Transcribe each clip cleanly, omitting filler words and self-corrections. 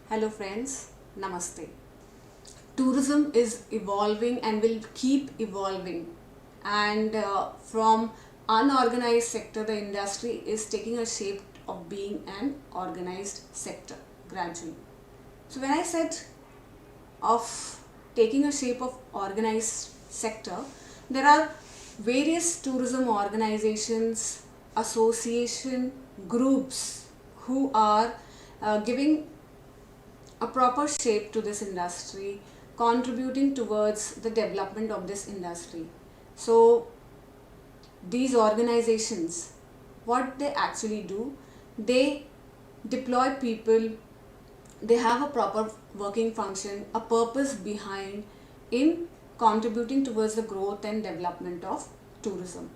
Hello friends, Namaste. Tourism is evolving and will keep evolving, and from unorganized sector the industry is taking a shape of being an organized sector gradually. So when I said of taking a shape of organized sector, there are various tourism organizations, association, groups who are giving a proper shape to this industry, contributing towards the development of this industry. So these organizations, what they actually do, they deploy people, they have a proper working function, a purpose behind in contributing towards the growth and development of tourism.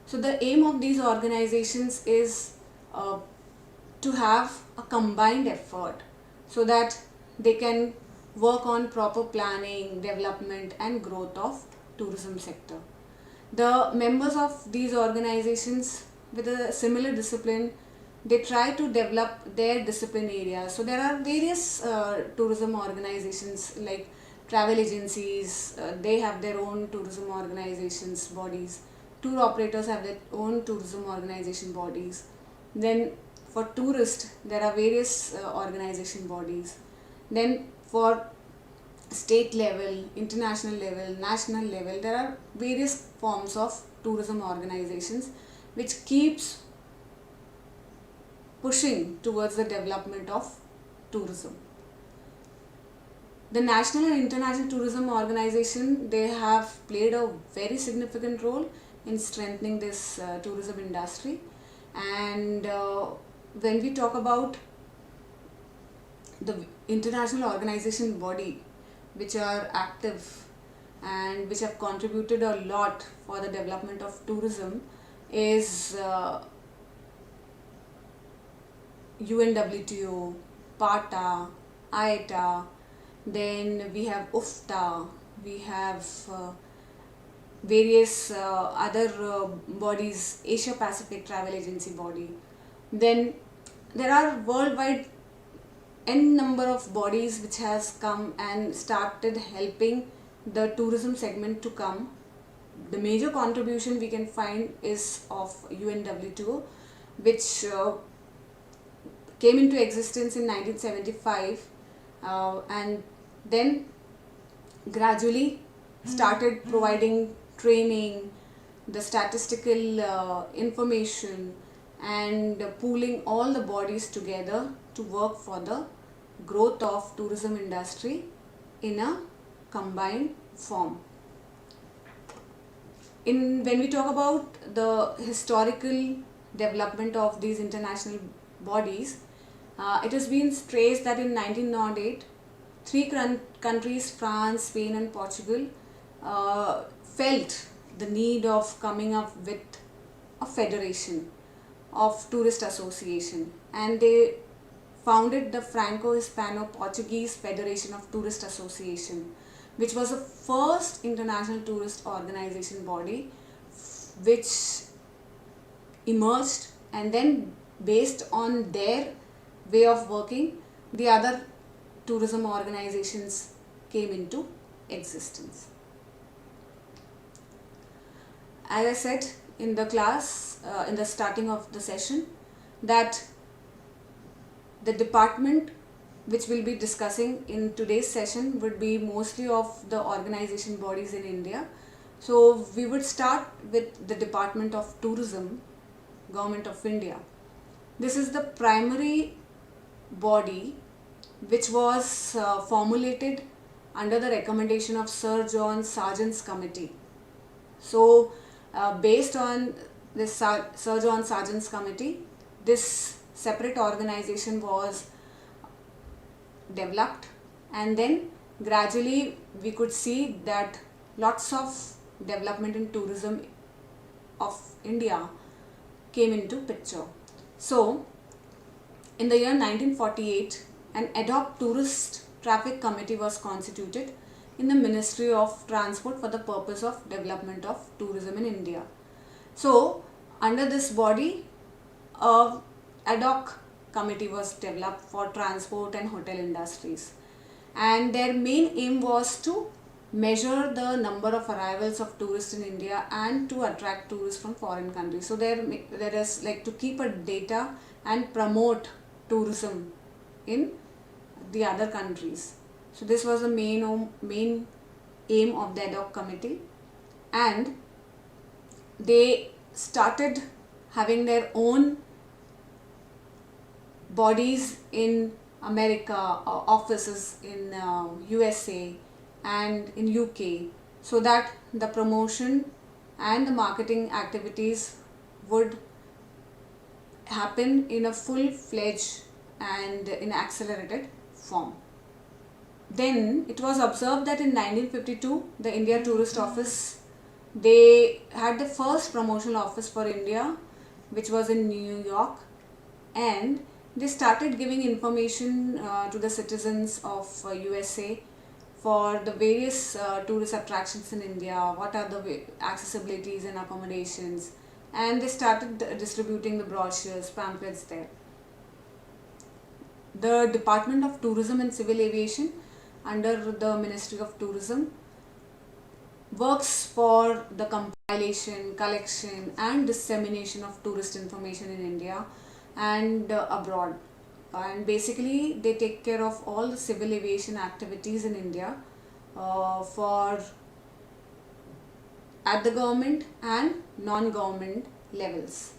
So the aim of these organizations is to have a combined effort so that they can work on proper planning, development and growth of tourism sector. The members of these organizations with a similar discipline, they try to develop their discipline areas. So there are various tourism organizations like travel agencies, they have their own tourism organizations bodies. Tour operators have their own tourism organization bodies. Then for tourists there are various organization bodies. Then for state level, international level, national level, there are various forms of tourism organizations which keeps pushing towards the development of tourism. The national and international tourism organization, they have played a very significant role in strengthening this tourism industry. And when we talk about the international organization body which are active and which have contributed a lot for the development of tourism is UNWTO, PATA, IATA, then we have UFTA, we have various other bodies, Asia Pacific Travel Agency body. Then there are worldwide n number of bodies which has come and started helping the tourism segment to come. The major contribution we can find is of UNWTO, which came into existence in 1975 and then gradually started providing training, the statistical information and pooling all the bodies together to work for the growth of tourism industry in a combined form. When we talk about the historical development of these international bodies, it has been traced that in 1908, three countries, France, Spain and Portugal, felt the need of coming up with a federation of tourist association, and they founded the Franco-Hispano-Portuguese Federation of Tourist Association, which was the first international tourist organization body which emerged, and then based on their way of working, the other tourism organizations came into existence. As I said in the class, in the starting of the session, that the department which we'll be discussing in today's session would be mostly of the organization bodies in India. So we would start with the Department of Tourism, Government of India. This is the primary body which was formulated under the recommendation of Sir John Sargent's committee. So based on this Sir John Sargent's committee, this separate organization was developed, and then gradually we could see that lots of development in tourism of India came into picture. So in the year 1948, an ad hoc tourist traffic committee was constituted in the Ministry of Transport for the purpose of development of tourism in India. So under this body, a ad hoc committee was developed for transport and hotel industries, and their main aim was to measure the number of arrivals of tourists in India and to attract tourists from foreign countries. So there is like to keep a data and promote tourism in the other countries. So this was the main aim of the ad hoc committee, and they started having their own bodies in America, offices in USA and in UK, so that the promotion and the marketing activities would happen in a full-fledged and in accelerated form. Then it was observed that in 1952 the India Tourist Office, they had the first promotional office for India, which was in New York, and they started giving information to the citizens of USA for the various tourist attractions in India, what are the accessibilities and accommodations, and they started distributing the brochures, pamphlets there. The Department of Tourism and Civil Aviation under the Ministry of Tourism works for the compilation, collection and dissemination of tourist information in India and abroad, and basically they take care of all the civil aviation activities in India for at the government and non-government levels.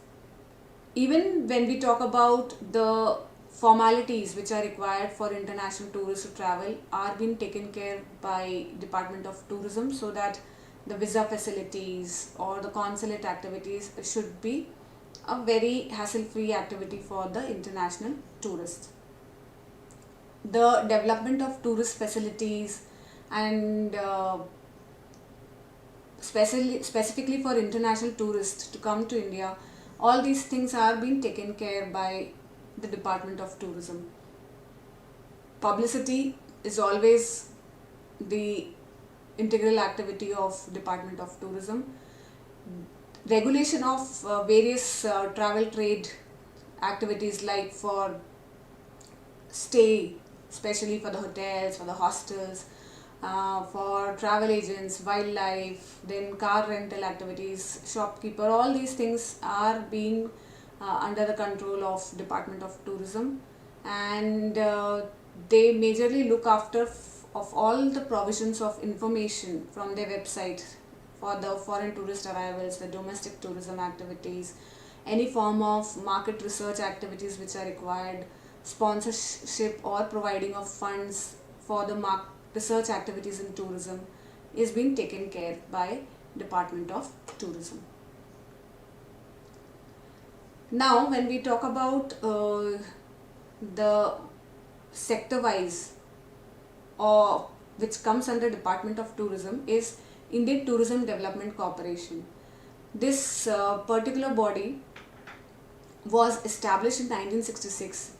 Even when we talk about the formalities which are required for international tourists to travel are being taken care by Department of Tourism, so that the visa facilities or the consulate activities should be a very hassle-free activity for the international tourists. The development of tourist facilities and specifically for international tourists to come to India, all these things are being taken care by the Department of Tourism. Publicity is always the integral activity of Department of Tourism. Regulation of various travel trade activities, like for stay, especially for the hotels, for the hostels, for travel agents, wildlife, then car rental activities, shopkeeper, all these things are being under the control of Department of Tourism, and they majorly look after of all the provisions of information from their website for the foreign tourist arrivals, the domestic tourism activities, any form of market research activities which are required, sponsorship or providing of funds for the research activities in tourism is being taken care by Department of Tourism. Now when we talk about the sector wise or which comes under Department of Tourism is Indian Tourism Development Corporation. This particular body was established in 1966.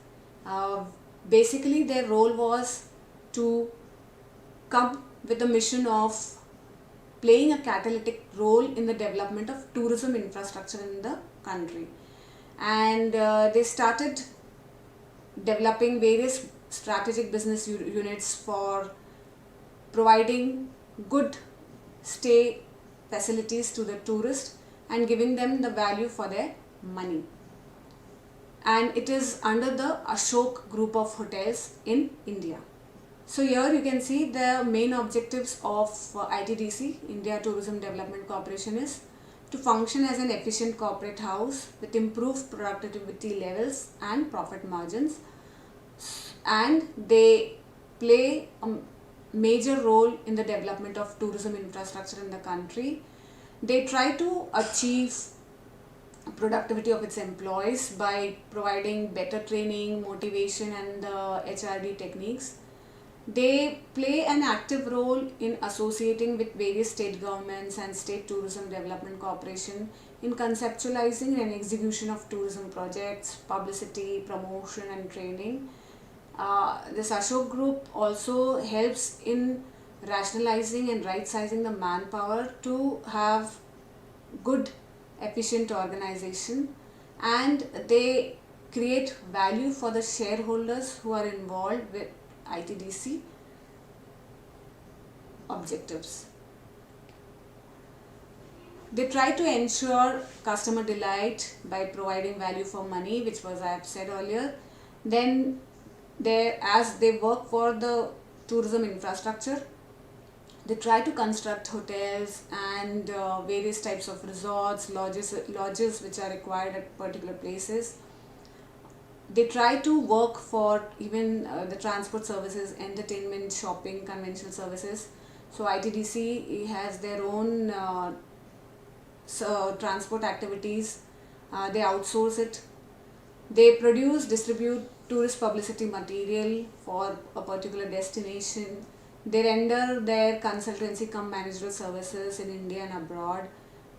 Basically their role was to come with the mission of playing a catalytic role in the development of tourism infrastructure in the country, and they started developing various strategic business units for providing good stay facilities to the tourists and giving them the value for their money. And it is under the Ashok group of hotels in India. So here you can see the main objectives of ITDC, India Tourism Development Corporation, is to function as an efficient corporate house with improved productivity levels and profit margins, and they play a major role in the development of tourism infrastructure in the country. They try to achieve productivity of its employees by providing better training, motivation and HRD techniques. They play an active role in associating with various state governments and State Tourism Development Corporation in conceptualizing and execution of tourism projects, publicity, promotion and training. This Ashok group also helps in rationalizing and right sizing the manpower to have good efficient organization, and they create value for the shareholders who are involved with ITDC objectives. They try to ensure customer delight by providing value for money, which was I have said earlier. Then as they work for the tourism infrastructure, they try to construct hotels and various types of resorts, lodges which are required at particular places. They try to work for even the transport services, entertainment, shopping, conventional services. So ITDC has their own transport activities. They outsource it. They produce, distribute tourist publicity material for a particular destination. They render their consultancy cum managerial services in India and abroad.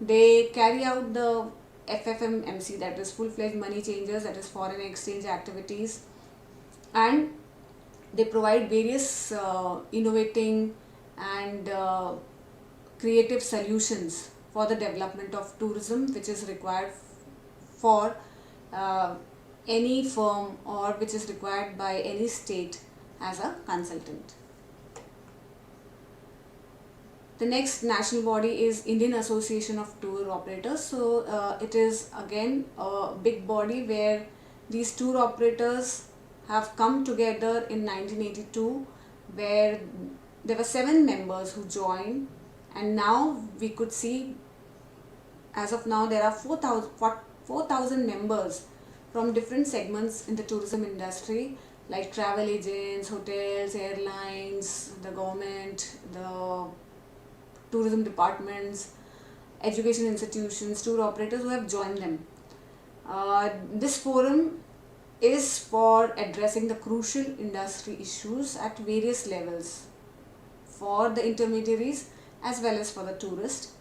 They carry out the FFMC, that is full-fledged money changers, that is foreign exchange activities, and they provide various innovating and creative solutions for the development of tourism, which is required for any firm or which is required by any state as a consultant. The next national body is Indian Association of Tour Operators. So it is again a big body where these tour operators have come together in 1982, where there were 7 members who joined, and now we could see, as of now, there are 4,000 members from different segments in the tourism industry, like travel agents, hotels, airlines, the government, the tourism departments, education institutions, tour operators who have joined them. This forum is for addressing the crucial industry issues at various levels for the intermediaries as well as for the tourist.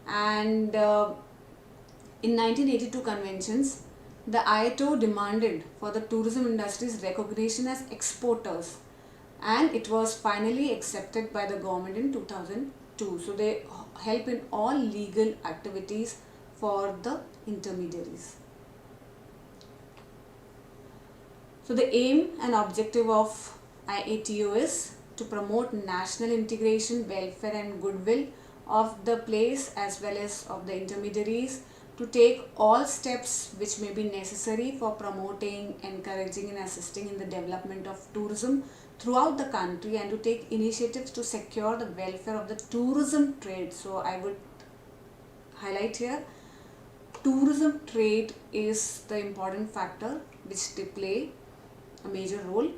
And in 1982 conventions, the IATO demanded for the tourism industry's recognition as exporters, and it was finally accepted by the government in 2002. So they help in all legal activities for the intermediaries. So the aim and objective of IATO is to promote national integration, welfare and goodwill of the place as well as of the intermediaries, to take all steps which may be necessary for promoting, encouraging and assisting in the development of tourism throughout the country, and to take initiatives to secure the welfare of the tourism trade. So I would highlight here, tourism trade is the important factor which they play a major role.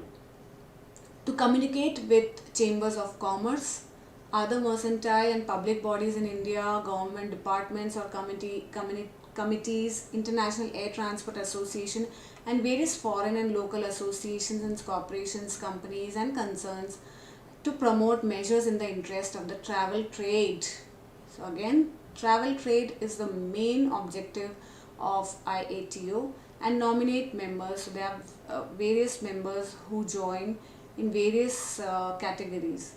To communicate with chambers of commerce, other mercantile and public bodies in India, government departments or committees, International Air Transport Association and various foreign and local associations and corporations, companies and concerns, to promote measures in the interest of the travel trade. So again, travel trade is the main objective of IATO, and nominate members. So they have various members who join in various categories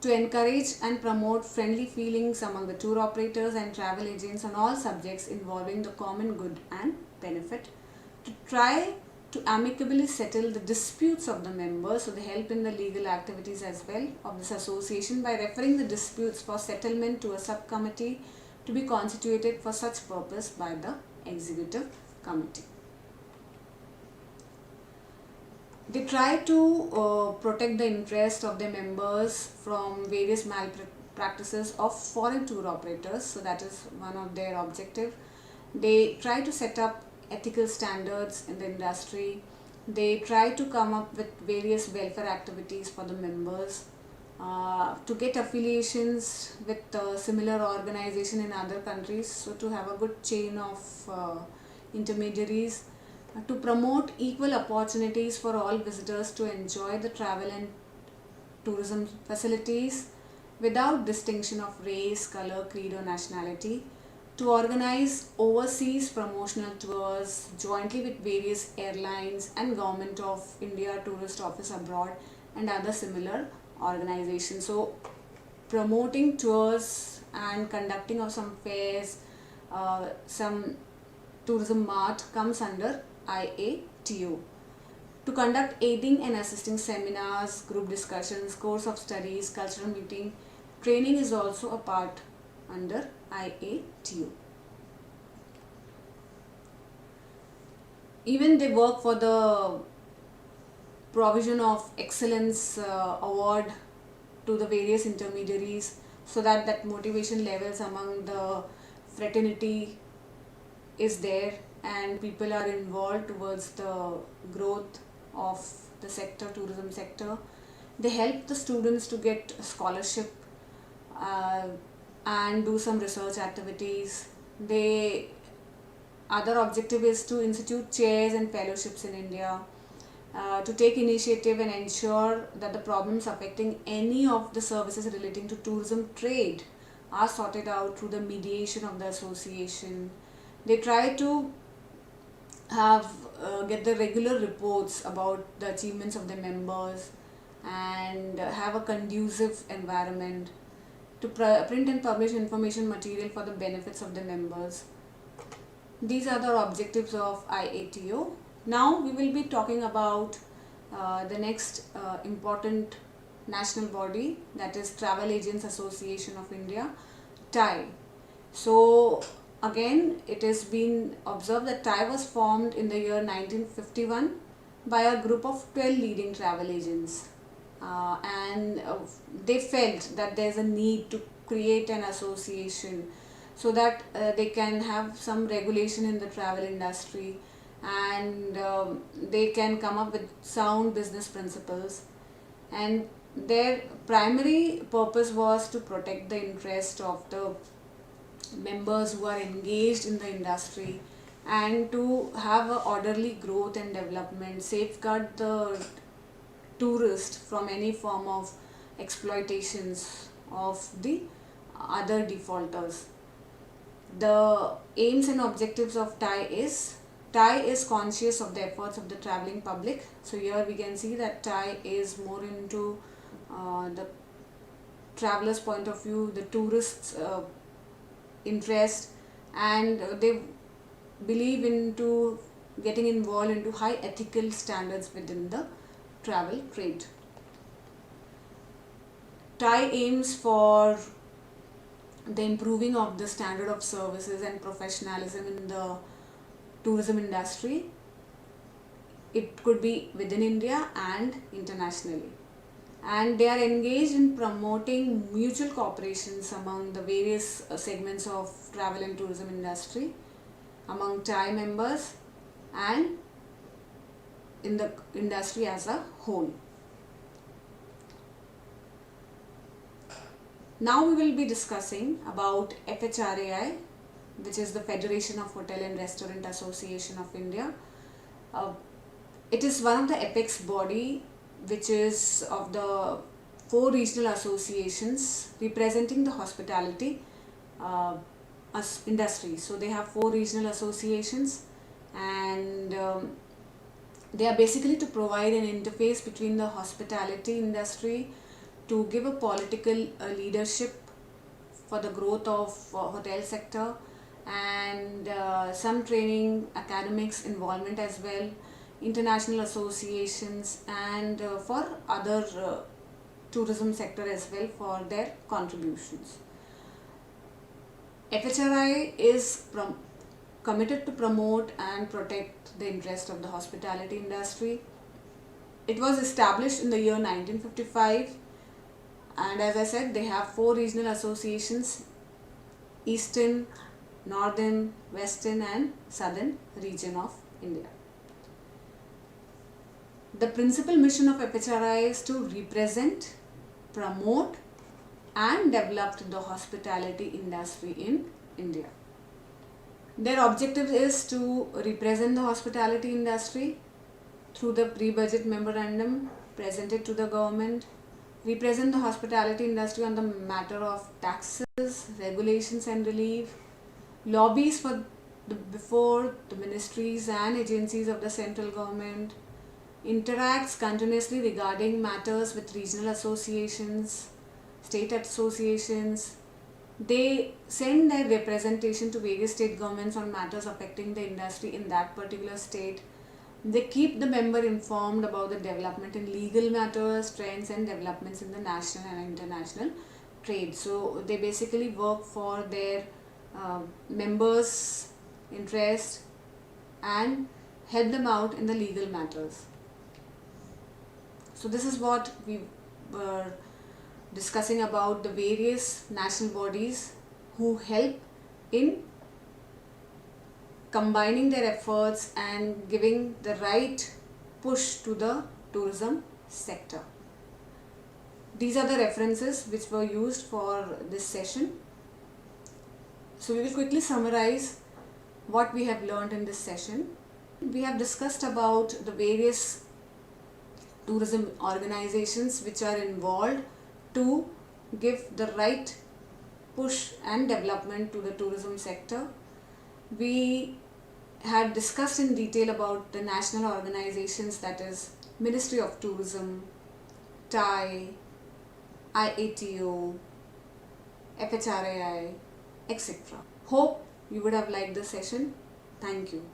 to encourage and promote friendly feelings among the tour operators and travel agents on all subjects involving the common good and benefit, to try to amicably settle the disputes of the members. So they help in the legal activities as well of this association by referring the disputes for settlement to a subcommittee to be constituted for such purpose by the executive committee. They try to protect the interest of their members from various malpractices of foreign tour operators. So that is one of their objective. They try to set up ethical standards in the industry. They try to come up with various welfare activities for the members, to get affiliations with similar organization in other countries, so to have a good chain of intermediaries, to promote equal opportunities for all visitors to enjoy the travel and tourism facilities without distinction of race, color, creed or nationality, to organize overseas promotional tours jointly with various airlines and Government of India Tourist Office Abroad and other similar organizations. So promoting tours and conducting of some fairs, some tourism mart comes under IATO. IATO to conduct aiding and assisting seminars, group discussions, course of studies, cultural meeting. Training is also a part under IATO. Even they work for the provision of excellence award to the various intermediaries, so that motivation levels among the fraternity is there and people are involved towards the growth of the sector, tourism sector. They help the students to get a scholarship uh, and do some research activities. They other objective is to institute chairs and fellowships in India, to take initiative and ensure that the problems affecting any of the services relating to tourism trade are sorted out through the mediation of the association. They try to have get the regular reports about the achievements of the members and have a conducive environment to print and publish information material for the benefits of the members. These are the objectives of IATO. Now we will be talking about the next important national body, that is Travel Agents Association of India, TAI. So again, it has been observed that TAI was formed in the year 1951 by a group of 12 leading travel agents, and they felt that there is a need to create an association so that they can have some regulation in the travel industry, and they can come up with sound business principles. And their primary purpose was to protect the interest of the members who are engaged in the industry and to have a orderly growth and development, safeguard the tourist from any form of exploitations of the other defaulters. The aims and objectives of TAI is conscious of the efforts of the travelling public. So here we can see that TAI is more into the traveller's point of view, the tourists' interest, and they believe into getting involved into high ethical standards within the travel trade. TAI aims for the improving of the standard of services and professionalism in the tourism industry. It could be within India and internationally. And they are engaged in promoting mutual cooperations among the various segments of travel and tourism industry, among TAI members and in the industry as a whole. Now we will be discussing about FHRAI, which is the Federation of Hotel and Restaurant Association of India. It is one of the apex body which is of the 4 regional associations representing the hospitality industry. So they have 4 regional associations, and they are basically to provide an interface between the hospitality industry, to give a political leadership for the growth of hotel sector, and some training, academics involvement as well, international associations, and for other tourism sector as well for their contributions. FHRI is committed to promote and protect the interest of the hospitality industry. It was established in the year 1955, and as I said, they have 4 regional associations: Eastern, Northern, Western and Southern region of India. The principal mission of FHRI is to represent, promote and develop the hospitality industry in India. Their objective is to represent the hospitality industry through the pre-budget memorandum presented to the government, represent the hospitality industry on the matter of taxes, regulations and relief, lobbies before the ministries and agencies of the central government, interacts continuously regarding matters with regional associations, state associations. They send their representation to various state governments on matters affecting the industry in that particular state. They keep the member informed about the development in legal matters, trends and developments in the national and international trade. So they basically work for their members' interest and help them out in the legal matters. So this is what we were discussing about the various national bodies who help in combining their efforts and giving the right push to the tourism sector. These are the references which were used for this session. So we will quickly summarize what we have learned in this session. We have discussed about the various tourism organizations which are involved to give the right push and development to the tourism sector. We had discussed in detail about the national organizations, that is Ministry of Tourism, TIE, IATO, FHRAI, etc. Hope you would have liked the session. Thank you.